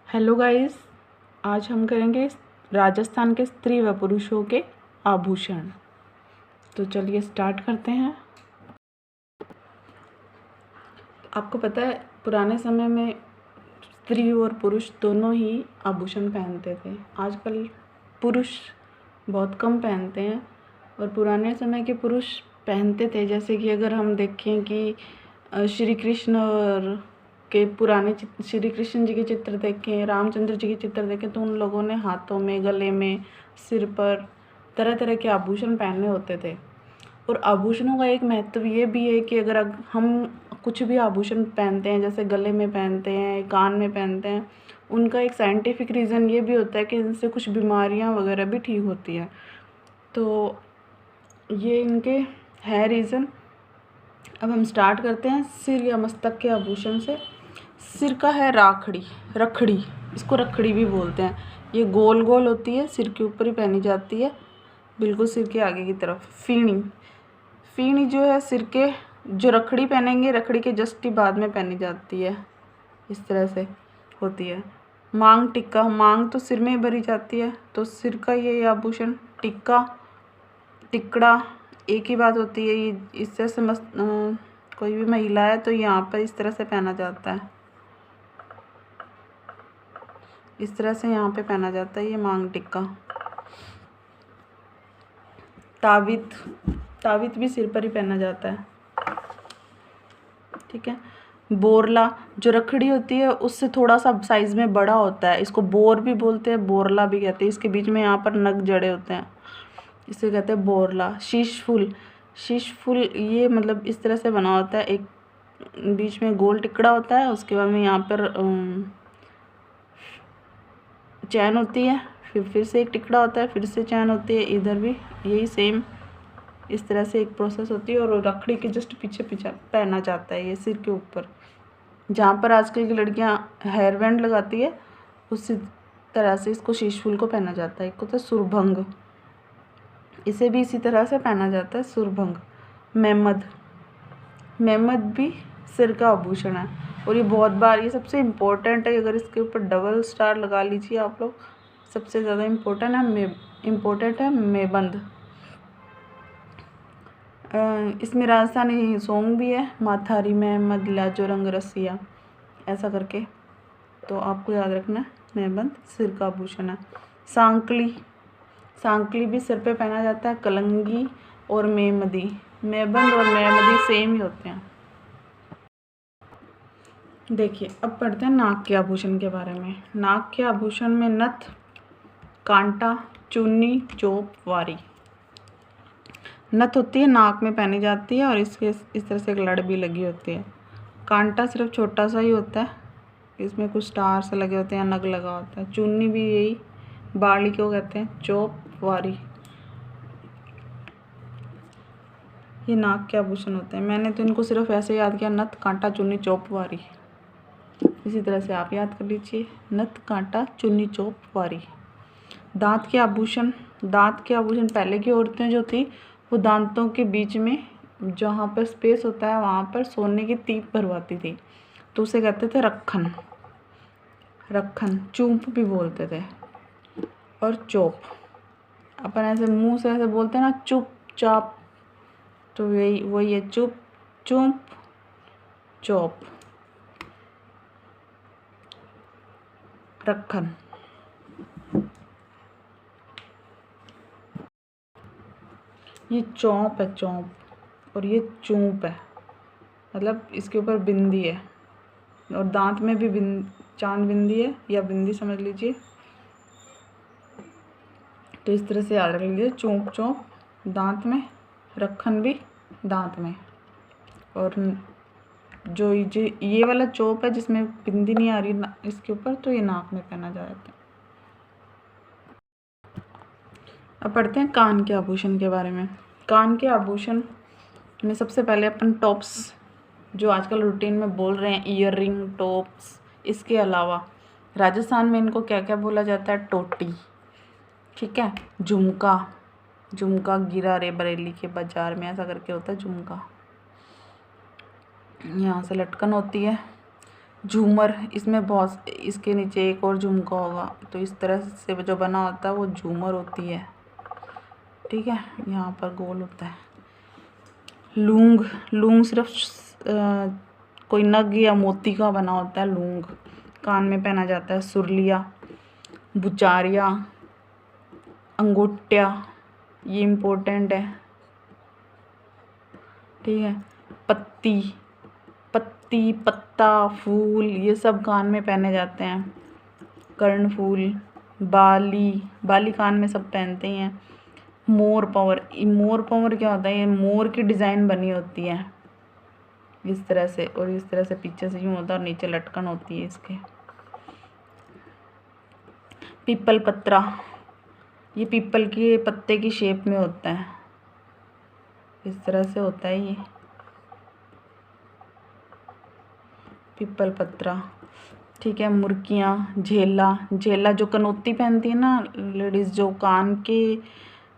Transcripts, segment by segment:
Hello guys, आज हम करेंगे राजस्थान के स्त्री व पुरुषों के आभूषण। तो चलिए स्टार्ट करते हैं। आपको पता है पुराने समय में स्त्री और पुरुष दोनों ही आभूषण पहनते थे। आजकल पुरुष बहुत कम पहनते हैं और पुराने समय के पुरुष पहनते थे। जैसे कि अगर हम देखें कि श्री कृष्ण और के पुराने श्री कृष्ण जी के चित्र देखें, रामचंद्र जी के चित्र देखें, तो उन लोगों ने हाथों में, गले में, सिर पर तरह तरह के आभूषण पहने होते थे। और आभूषणों का एक महत्व ये भी है कि अगर हम कुछ भी आभूषण पहनते हैं, जैसे गले में पहनते हैं, कान में पहनते हैं, उनका एक साइंटिफिक रीज़न ये भी होता है कि इनसे कुछ बीमारियां वगैरह भी ठीक होती हैं। तो ये इनके है रीज़न। अब हम स्टार्ट करते हैं सिर या मस्तक के आभूषण से। सिर का है रखड़ी, इसको रखड़ी भी बोलते हैं। ये गोल गोल होती है, सिर के ऊपर ही पहनी जाती है, बिल्कुल सिर के आगे की तरफ। फीणी जो है सिर के, जो रखड़ी पहनेंगे रखड़ी के जस्ट ही बाद में पहनी जाती है, इस तरह से होती है। मांग टिक्का, मांग तो सिर में ही भरी जाती है, तो सिर का ये आभूषण। टिक्का, टिकड़ा एक ही बात होती है। ये इस तरह से कोई भी महिला है तो यहाँ पर इस तरह से पहना जाता है, इस तरह से यहाँ पे पहना जाता है ये मांग टिक्का। तावित भी सिर पर ही पहना जाता है, ठीक है। बोरला, जो रखड़ी होती है उससे थोड़ा सा साइज में बड़ा होता है, इसको बोर भी बोलते हैं, बोरला भी कहते हैं। इसके बीच में यहाँ पर नग जड़े होते हैं, इसे कहते हैं बोरला। शीश फूल ये मतलब इस तरह से बना होता है, एक बीच में गोल टिकड़ा होता है, उसके बाद में यहाँ पर चैन होती है, फिर से एक टिकड़ा होता है, फिर से चैन होती है, इधर भी यही सेम इस तरह से एक प्रोसेस होती है। और रखड़ी के जस्ट पीछे पहना जाता है ये सिर के ऊपर। जहाँ पर आजकल की लड़कियाँ हेयर बैंड लगाती है, उसी तरह से इसको शीश फूल को पहना जाता है। एक होता है सुरभंग, इसे भी इसी तरह से पहना जाता है, सुरभंग। मेहमद भी सिर का आभूषण है, और ये बहुत बार, ये सबसे इम्पोर्टेंट है। अगर इसके ऊपर डबल स्टार लगा लीजिए आप लोग, सबसे ज़्यादा इम्पोर्टेंट है मेबंद। इसमें राजस्थानी सॉन्ग भी है, माथारी मेहमद लाजो रंग रसिया, ऐसा करके, तो आपको याद रखना है। मेहबंद सिर का आभूषण है। सांकली भी सिर पे पहना जाता है। कलंगी और मेहमदी, मेहबंद और मेहमदी सेम ही होते हैं। देखिए अब पढ़ते हैं नाक के आभूषण के बारे में। नाक के आभूषण में नथ, कांटा, चुन्नी, चोप, वारी। नथ होती है, नाक में पहनी जाती है, और इसके इस तरह से एक लड़ भी लगी होती है। कांटा सिर्फ छोटा सा ही होता है, इसमें कुछ स्टार से लगे होते हैं, नग लगा होता है। चुन्नी भी यही बाली को कहते हैं। चोप, वारी, ये नाक के आभूषण होते हैं। मैंने तो इनको सिर्फ ऐसे याद किया, नथ, कांटा, चुन्नी, चोप, वारी। इसी तरह से आप याद कर लीजिए, नथ, कांटा, चुन्नी, चोप, वारी। दांत के आभूषण पहले की औरतें जो थी वो दांतों के बीच में जहाँ पर स्पेस होता है वहाँ पर सोने की तीप भरवाती थी, तो उसे कहते थे रखन। चूंप भी बोलते थे। और चोप, अपन ऐसे मुंह से ऐसे बोलते हैं ना, चुप चाप, तो वही है चुप, चुप, चोप, रखन। ये चौंप है, चौंप, और ये चूंप है, मतलब इसके ऊपर बिंदी है, और दांत में भी चांद बिंदी है, या बिंदी समझ लीजिए। तो इस तरह से याद रख लीजिए, चौंप दांत में, रखन भी दांत में। और जो ये वाला चोप है जिसमें बिंदी नहीं आ रही इसके ऊपर, तो ये नाक में पहना जाता है। अब पढ़ते हैं कान के आभूषण के बारे में। कान के आभूषण में सबसे पहले अपन टॉप्स, जो आजकल रूटीन में बोल रहे हैं, ईयर रिंग, टॉप्स, इसके अलावा राजस्थान में इनको क्या क्या बोला जाता है, टोटी, ठीक है। झुमका गिरा रे बरेली के बाजार में, ऐसा करके होता है झुमका। यहाँ से लटकन होती है। झूमर, इसमें बहुत, इसके नीचे एक और झुमका होगा, तो इस तरह से जो बना होता है वो झूमर होती है। ठीक है, यहाँ पर गोल होता है। लूंग, लूंग सिर्फ कोई नग या मोती का बना होता है। लूंग कान में पहना जाता है। सुरलिया, बुचारिया, अंगूठिया, ये इम्पोर्टेंट है। ठीक है, पत्ती, पत्ती, पत्ता, फूल, ये सब कान में पहने जाते हैं। कर्णफूल, बाली, बाली कान में सब पहनते ही हैं। मोर पंवर, मोर पंवर क्या होता है? ये मोर की डिज़ाइन बनी होती है इस तरह से, और इस तरह से पीछे से यूँ होता है और नीचे लटकन होती है इसके। पीपल पत्रा, ये पीपल के पत्ते की शेप में होता है, इस तरह से होता है ये पीपल पत्रा। ठीक है, मुर्कियाँ, झेला, झेला जो कनौती पहनती है ना लेडीज़, जो कान के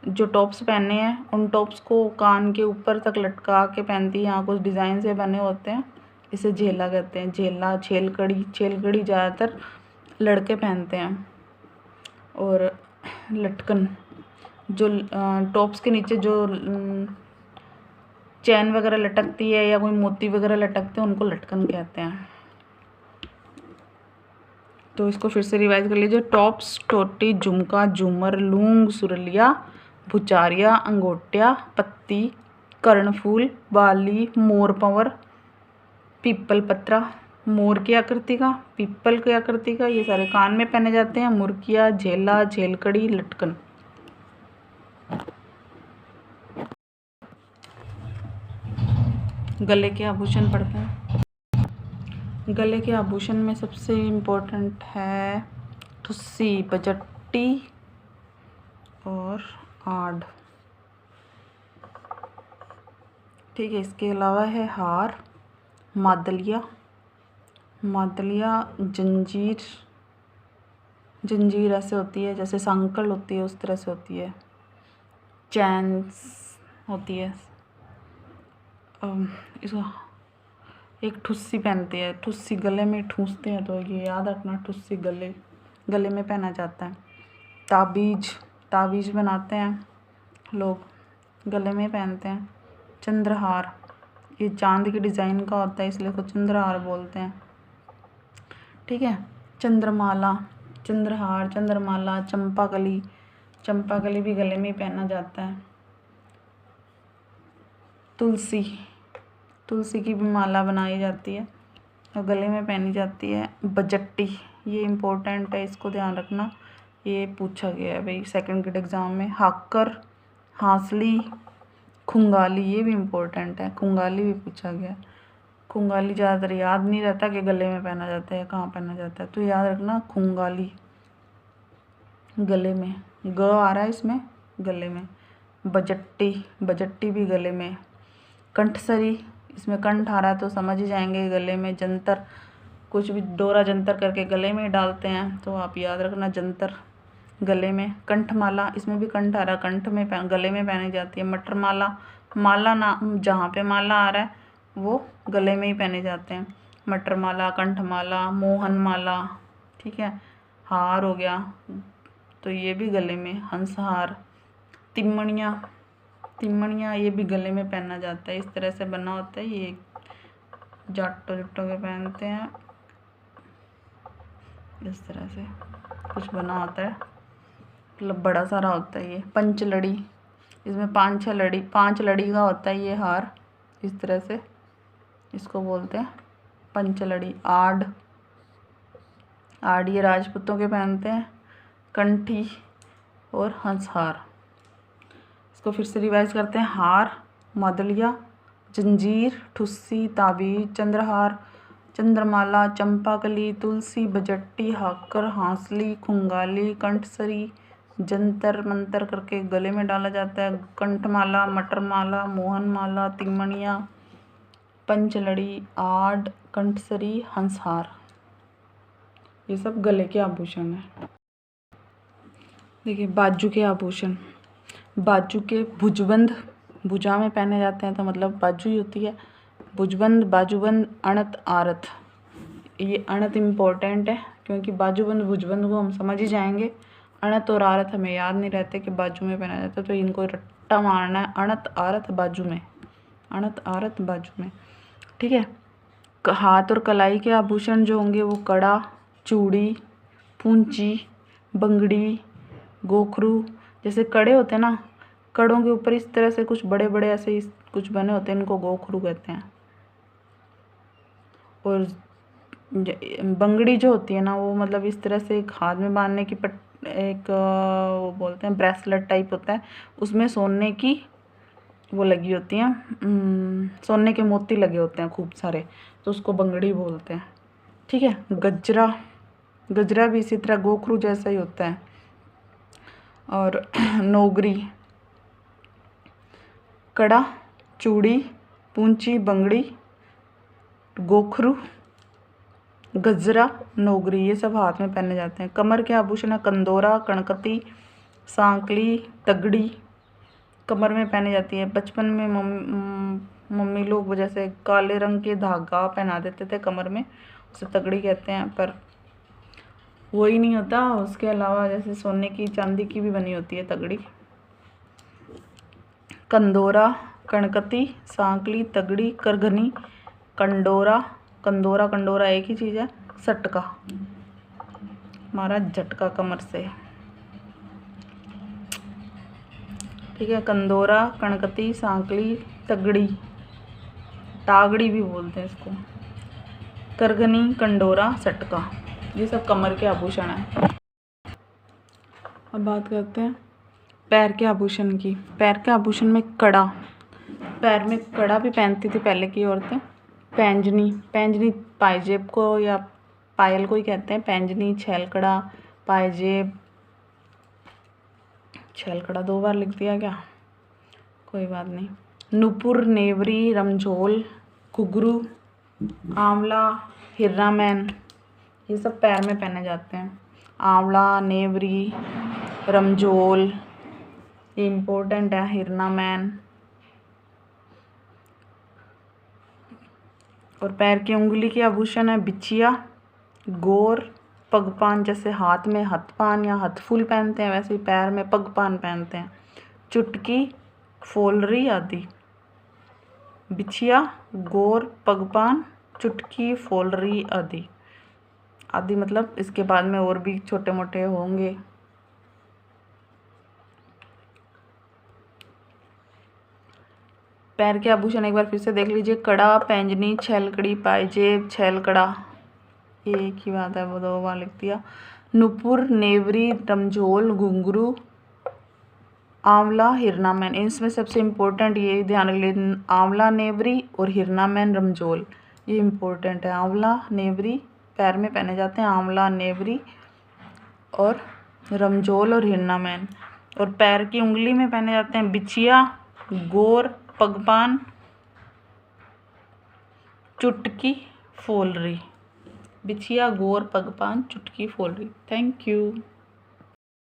जो टॉप्स पहने हैं उन टॉप्स को कान के ऊपर तक लटका के पहनती है। यहाँ कुछ डिज़ाइन से बने होते हैं, इसे झेला कहते हैं। झेला, छेलकड़ी, छेलकड़ी ज़्यादातर लड़के पहनते हैं। और लटकन, जो टॉप्स के नीचे जो चैन वगैरह लटकती है या कोई मोती वगैरह लटकते हैं उनको लटकन कहते हैं। तो इसको फिर से रिवाइज कर लीजिए। टॉप्स, टोटी, झुमका, झूमर, लूंग, सुरलिया, भुचारिया, अंगोटिया, पत्ती, कर्णफूल, बाली, मोर पंवर, पीपल पत्रा, मोर की आकृति का, पीपल की आकृति का, ये सारे कान में पहने जाते हैं। मुर्किया, झेला, झेलकड़ी, लटकन। गले के आभूषण पढ़ते हैं। गले के आभूषण में सबसे इम्पोर्टेंट है ठुस्सी, बजट्टी और आड़। ठीक है, इसके अलावा है हार, मादलिया, मादलिया, जंजीर, जंजीर ऐसे होती है जैसे सांकल होती है उस तरह से होती है। चैन्स होती है। इसको एक ठुस्सी पहनते हैं, ठुस्सी गले में ठूंसते हैं, तो ये याद रखना, ठुस्सी गले में पहना जाता है। ताबीज, ताबीज बनाते हैं लोग, गले में पहनते हैं। चंद्रहार, ये चांद की डिज़ाइन का होता है इसलिए इसको चंद्रहार बोलते हैं। ठीक है, चंद्रमाला, चंद्रहार, चंद्रमाला, चंपाकली, चंपाकली भी गले में ही पहना जाता है। तुलसी, तुलसी की भी माला बनाई जाती है और गले में पहनी जाती है। बजट्टी, ये इम्पोर्टेंट है, इसको ध्यान रखना, ये पूछा गया है भाई सेकंड ग्रेड एग्ज़ाम में। हाकर, हांसली, खुंगाली, ये भी इम्पोर्टेंट है, खुंगाली भी पूछा गया। खुंगाली ज़्यादातर याद नहीं रहता कि गले में पहना जाता है या कहाँ पहना जाता है, तो याद रखना खुंगाली गले में, ग आ रहा है इसमें, गले में। बजट्टी, बजट्टी भी गले में। कंठसरी, इसमें कंठ आ रहा है तो समझ ही जाएंगे गले में। जंतर, कुछ भी डोरा जंतर करके गले में डालते हैं, तो आप याद रखना जंतर गले में। कंठमाला, इसमें भी कंठ आ रहा है, कंठ में गले में पहनी जाती है। मटरमाला, माला ना जहाँ पे माला आ रहा है वो गले में ही पहने जाते हैं। मटरमाला, कंठमाला, मोहनमाला। ठीक है, हार हो गया तो ये भी गले में, हंसहार। तिमणियाँ, तिमणियाँ ये भी गले में पहना जाता है, इस तरह से बना होता है, ये जाटो जुट्टो के पहनते हैं, इस तरह से कुछ बना होता है, मतलब बड़ा सारा होता है ये। पंचलड़ी, इसमें 5-6 लड़ी, 5 लड़ी का होता है ये हार, इस तरह से इसको बोलते हैं पंचलड़ी। आड़, आड़ ये राजपूतों के पहनते हैं। कंठी और हंसहार, इसको फिर से रिवाइज करते हैं। हार, मादलिया, जंजीर, ठुस्सी, ताबीज, चंद्रहार, चंद्रमाला, चंपाकली, तुलसी, बजट्टी, हाकर, हांसली, खुंगाली, कंठसरी, जंतर मंतर करके गले में डाला जाता है। कंठमाला, मटरमाला, मोहनमाला, तिमणिया, पंचलड़ी, आड़, कंठसरी, हंसहार, ये सब गले के आभूषण हैं। देखिए बाजू के आभूषण, बाजू के भुजबंद, भुजा में पहने जाते हैं तो मतलब बाजू ही होती है। भुजबंद, बाजूबंद, अणत, आरत, ये अणत इम्पोर्टेंट है क्योंकि बाजूबंद भुजबंद को हम समझ ही जाएंगे। अणत और आरत हमें याद नहीं रहते कि बाजू में पहना जाता है, तो इनको रट्टा मारना है। अणत आरत बाजू में, अणत आरत बाजू में, ठीक है। हाथ और कलाई के आभूषण जो होंगे वो कड़ा, चूड़ी, पूंची, बंगड़ी, गोखरू। जैसे कड़े होते हैं ना, कड़ों के ऊपर इस तरह से कुछ बड़े बड़े ऐसे कुछ बने होते हैं, इनको गोखरू कहते हैं। और बंगड़ी जो होती है ना, वो मतलब इस तरह से एक हाथ में बांधने की एक वो बोलते हैं ब्रेसलेट टाइप होता है, उसमें सोने की वो लगी होती हैं, सोने के मोती लगे होते हैं खूब सारे, तो उसको बंगड़ी बोलते हैं, ठीक है। गजरा, गजरा भी इसी तरह गोखरू जैसा ही होता है। और नोगरी, कड़ा, चूड़ी, पूंची, बंगड़ी, गोखरू, गजरा, नोगरी, ये सब हाथ में पहने जाते हैं। कमर के आभूषण कंदोरा, कणकती, सांकली, तगड़ी कमर में पहनी जाती है। बचपन में मम्मी लोग जैसे काले रंग के धागा पहना देते थे कमर में, उसे तगड़ी कहते हैं, पर वो ही नहीं होता, उसके अलावा जैसे सोने की चांदी की भी बनी होती है तगड़ी। कंदोरा, कणकती, सांकली, तगड़ी, करघनी, कंडोरा, कंदोरा कंडोरा एक ही चीज़ है। सटका, हमारा झटका कमर से, ठीक है। कंदोरा, कणकती, सांकली, तगड़ी, टागड़ी भी बोलते हैं इसको, करघनी, कंडोरा, सटका, ये सब कमर के आभूषण हैं। अब बात करते हैं पैर के आभूषण की। पैर के आभूषण में कड़ा, पैर में कड़ा भी पहनती थी पहले की औरतें। पैंजनी, पैंजनी पायजेब को या पायल को ही कहते हैं। पैंजनी, छैलकड़ा, पायजेब, छैलकड़ा 2 बार लिख दिया क्या, कोई बात नहीं। नुपुर, नेवरी, रमझोल, घुघरू, आंवला, हिर्रामैन, ये सब पैर में पहने जाते हैं। आंवला, नेवरी, रमझोल, ये इम्पोर्टेंट है। हिर्नामैन। और पैर की उंगली के आभूषण है बिछिया, गोर, पगपान, जैसे हाथ में हथपान या हथफूल पहनते हैं वैसे ही पैर में पगपान पहनते हैं। चुटकी, फोलरी आदि। बिछिया, गोर, पगपान, चुटकी, फोलरी आदि। आदि मतलब इसके बाद में और भी छोटे मोटे होंगे। पैर के आभूषण एक बार फिर से देख लीजिए। कड़ा, पैंजनी, छैलकड़ी, पायजेब, छैलकड़ा, ये एक ही बात है, वो 2 बार लिख दिया। नुपुर, नेवरी, रमझोल, घुंघरू, आंवला, हिरनामैन, इसमें सबसे इम्पोर्टेंट ये ध्यान रख लीजिए, आंवला, नेवरी और हिरनामैन, रमझोल, ये इम्पोर्टेंट है। आंवला, नेवरी पैर में पहने जाते हैं, आंवला, नेवरी और रमझोल और हिरनामैन। और पैर की उंगली में पहने जाते हैं बिछिया, गोर, पगपान, चुटकी, फोलरी। बिछिया, गोर, पगपान, चुटकी, फोलरी। Thank you.